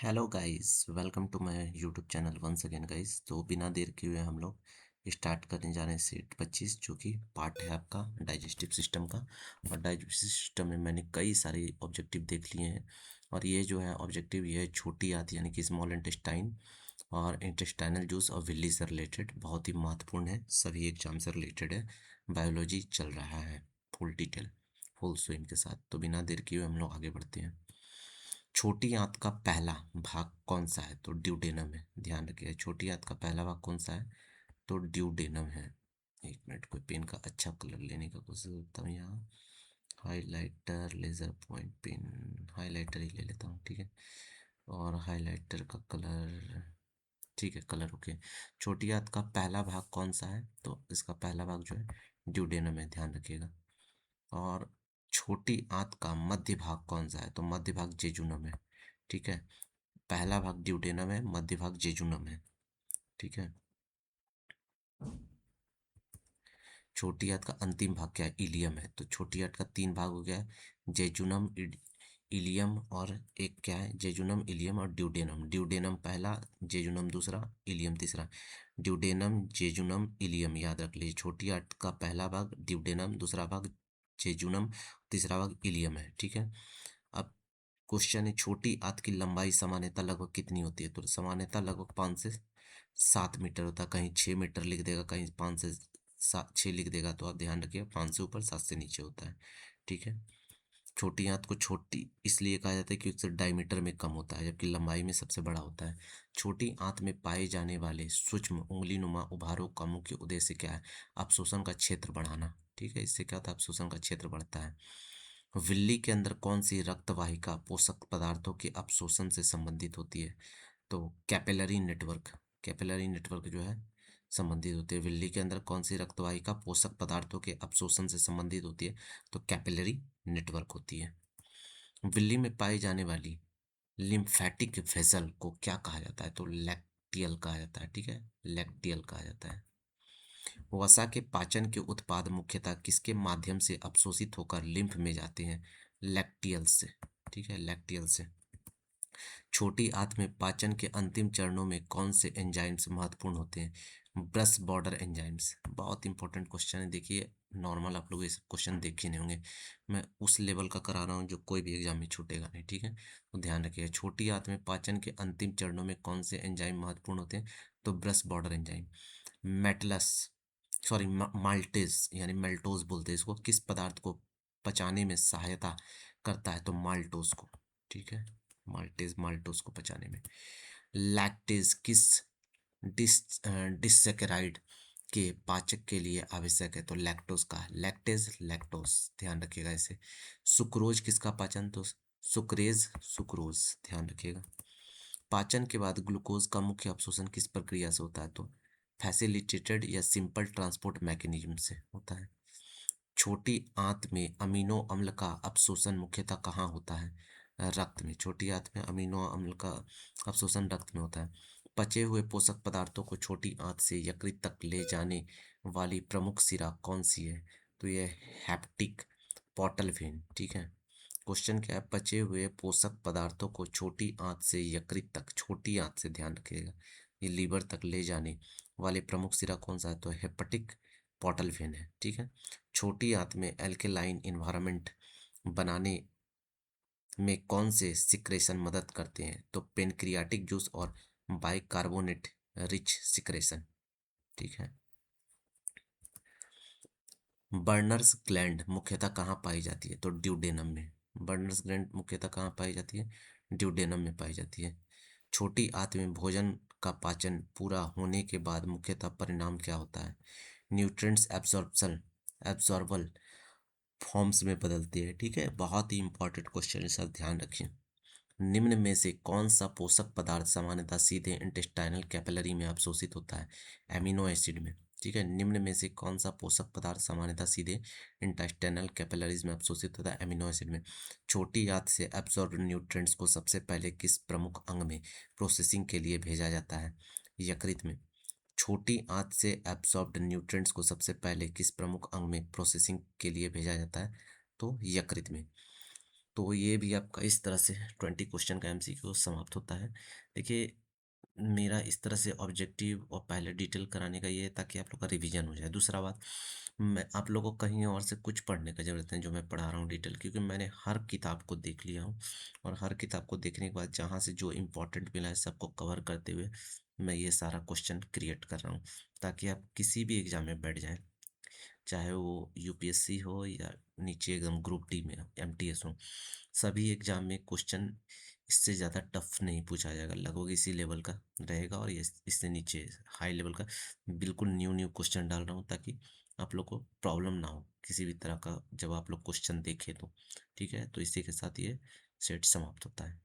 Hello guys, welcome to my YouTube channel once again guys. तो बिना देर किए हुए हम लोग स्टार्ट करने जा रहे हैं सेट 25, जो कि पार्ट है आपका डाइजेस्टिव सिस्टम का। और डाइजेस्टिव सिस्टम में मैंने कई सारे ऑब्जेक्टिव देख लिए हैं। और ये जो है ऑब्जेक्टिव, ये है छोटी आंत यानी कि स्मॉल इंटेस्टाइन और इंटेस्टाइनल जूस और विल्ली से रिलेटेड, बहुत ही महत्वपूर्ण है, सभी एग्जाम से रिलेटेड है। बायोलॉजी चल रहा है फुल डिटेल, फुल स्विंग के साथ। तो बिना देर किए हुए हम लोग आगे बढ़ते हैं। छोटी आंत का पहला भाग कौन सा है? तो ड्यूडेनम है। ध्यान रखिए, छोटी आंत का पहला भाग कौन सा है? तो ड्यूडेनम है। एक मिनट, कोई पेन का अच्छा कलर लेने का कोशिश करता हूँ यहाँ। Highlighter, laser point pen, highlighter ही ले लेता हूँ, ठीक है। और हाइलाइटर का कलर, ठीक है, कलर ओके। छोटी आंत का पहला भाग कौन सा है? तो इसका पहला भाग जो है ड्यूडेनम है, ध्यान रखिएगा। और छोटी आंत का मध्य भाग कौन सा है? तो मध्य भाग जेजुनम है, ठीक है। पहला भाग ड्यूडेनम है, मध्य भाग जेजुनम है, ठीक है। छोटी आंत का अंतिम भाग क्या है? इलियम है। तो छोटी आंत का तीन भाग हो गया है, जेजुनम, इलियम और एक क्या है? जेजुनम, इलियम और ड्यूडेनम। ड्यूडेनम पहला, जेजुनम दूसरा, इलियम तीसरा। ड्यूडेनम, जेजुनम, इलियम, याद रख लीजिए। छोटी आंत का पहला भाग ड्यूडेनम, दूसरा भाग जेजुनम, तीसरा भाग इलियम है, ठीक है। अब क्वेश्चन है, छोटी आंत की लंबाई सामान्यतः लगभग कितनी होती है? तो सामान्यतः लगभग 5 से 7 मीटर होता है। कहीं 6 मीटर लिख देगा, कहीं 5 से 6 लिख देगा। तो आप ध्यान रखिए, 5 से ऊपर, 7 से नीचे होता है, ठीक है। छोटी आंत को छोटी इसलिए कहा जाता है क्योंकि उससे डायमीटर में कम होता है, जबकि लंबाई में सबसे बड़ा होता है। छोटी आंत में पाए जाने वाले सूक्ष्म उंगली नुमा उभारों का मुख्य उद्देश्य क्या है? अवशोषण का क्षेत्र बढ़ाना, ठीक है। इससे क्या होता है? अवशोषण का क्षेत्र बढ़ता है। विल्ली के अंदर कौन सी रक्त वाहिका पोषक पदार्थों के अवशोषण से संबंधित होती है? तो कैपिलरी नेटवर्क, कैपिलरी नेटवर्क जो है संबंधित होती है। विल्ली के अंदर कौन सी रक्त वाहिका पोषक पदार्थों के अवशोषण से संबंधित होती है? तो कैपिलरी नेटवर्क होती है। विल्ली में पाई जाने वाली लिम्फेटिक वेसल को क्या कहा जाता है? तो लैक्टियल कहा जाता है, ठीक है, लैक्टियल कहा जाता है। वसा के पाचन के उत्पाद मुख्यतः किसके माध्यम से अवशोषित होकर लिम्फ में जाते हैं? लैक्टियल से, ठीक है, लैक्टियल से। छोटी आंत में पाचन के अंतिम चरणों में कौन से एंजाइम्स महत्वपूर्ण होते हैं? Brush border enzymes. बहुत इंपॉर्टेंट क्वेश्चन है, देखिए। नॉर्मल आप लोग ये क्वेश्चन देखे नहीं होंगे, मैं उस लेवल का करा रहा हूँ जो कोई भी एग्जाम में छूटेगा नहीं, ठीक है। तो ध्यान रखिए, छोटी आंत में पाचन के अंतिम चरणों में कौन से एंजाइम महत्वपूर्ण होते हैं? तो brush border enzyme. Maltase, sorry, maltase यानी मेल्टोज बोलते हैं इसको, किस पदार्थ को पचाने में सहायता करता है? तो माल्टोज को, ठीक है, माल्टेज, माल्टोज को पचाने में। लैक्टेज किस डिसैकेराइड के पाचक के लिए आवश्यक है? तो लैक्टोज का, लैक्टेज, लैक्टोज, ध्यान रखिएगा इसे। सुक्रोज किसका पाचन? तो सुक्रेज, सुक्रोज, ध्यान रखिएगा। पाचन के बाद ग्लूकोज का मुख्य अवशोषण किस प्रक्रिया से होता है? तो फैसिलिटेटेड या सिंपल ट्रांसपोर्ट मैकेनिज्म से होता है। छोटी आंत में अमीनो अम्ल का अवशोषण मुख्यतः कहाँ होता है? रक्त में। छोटी आंत में अमीनो अम्ल का अवशोषण रक्त में होता है। पचे हुए पोषक पदार्थों को छोटी आंत से यकृत तक ले जाने वाली प्रमुख शिरा कौन सी है? तो यह हैप्टिक पोर्टल वेन, ठीक है। क्वेश्चन क्या है? पचे हुए पोषक पदार्थों को छोटी आंत से यकृत तक, छोटी आंत से, ध्यान रखिएगा, ये लीवर तक ले जाने वाले प्रमुख सिरा कौन सा है? तो हेपेटिक पोर्टल वेन है, ठीक है। छोटी आंत में एल्केलाइन इन्वायरमेंट बनाने में कौन से सिक्रेशन मदद करते हैं? तो पेनक्रियाटिक जूस और बाइकार्बोनेट रिच सिक्रेशन, ठीक है। बर्नर्स ग्लैंड मुख्यतः कहाँ पाई जाती है? तो ड्यूडेनम में। बर्नर्स ग्लैंड मुख्यतः कहाँ पाई जाती है? ड्यूडेनम में पाई जाती है। छोटी आंत में भोजन का पाचन पूरा होने के बाद मुख्यतः परिणाम क्या होता है? न्यूट्रिएंट्स एब्जॉर्प्शन, एब्जॉर्बल फॉर्म्स में बदलती है, ठीक है। बहुत ही इंपॉर्टेंट क्वेश्चन है, सब ध्यान रखिए। निम्न में से कौन सा पोषक पदार्थ सामान्यतः सीधे इंटेस्टाइनल कैपिलरी में अवशोषित होता है? एमिनो एसिड में, ठीक है। निम्न में से कौन सा पोषक पदार्थ सामान्यतः सीधे इंटेस्टाइनल कैपिलरीज में अवशोषित होता है? एमिनो एसिड में। छोटी आंत से एब्जॉर्ब न्यूट्रिएंट्स को सबसे पहले किस प्रमुख अंग में प्रोसेसिंग के लिए भेजा जाता है? यकृत में। छोटी आंत से एब्जॉर्ब्ड न्यूट्रिएंट्स को सबसे पहले किस प्रमुख अंग में प्रोसेसिंग के लिए भेजा जाता है? तो यकृत में। तो ये भी आपका इस तरह से 20 क्वेश्चन का एमसीक्यू समाप्त होता है। देखिए, मेरा इस तरह से ऑब्जेक्टिव और पहले डिटेल कराने का ये है ताकि आप लोग का रिवीजन हो जाए। दूसरा बात, मैं आप लोगों को कहीं और से कुछ पढ़ने का ज़रूरत नहीं जो मैं पढ़ा रहा हूँ डिटेल, क्योंकि मैंने हर किताब को देख लिया हूँ और हर किताब को देखने के बाद जहाँ से जो इम्पोर्टेंट मिला है सबको कवर करते हुए मैं ये सारा क्वेश्चन क्रिएट कर रहा हूँ, ताकि आप किसी भी एग्ज़ाम में बैठ जाएँ, चाहे वो यूपीएससी हो या नीचे एकदम ग्रुप डी में एमटीएस हो। सभी एग्जाम में क्वेश्चन इससे ज़्यादा टफ नहीं पूछा जाएगा, लगभग इसी लेवल का रहेगा, और ये इससे नीचे हाई लेवल का बिल्कुल न्यू न्यू क्वेश्चन डाल रहा हूँ ताकि आप लोग को प्रॉब्लम ना हो किसी भी तरह का जब आप लोग क्वेश्चन देखें तो। ठीक है, तो इसी के साथ ये सेट समाप्त होता है।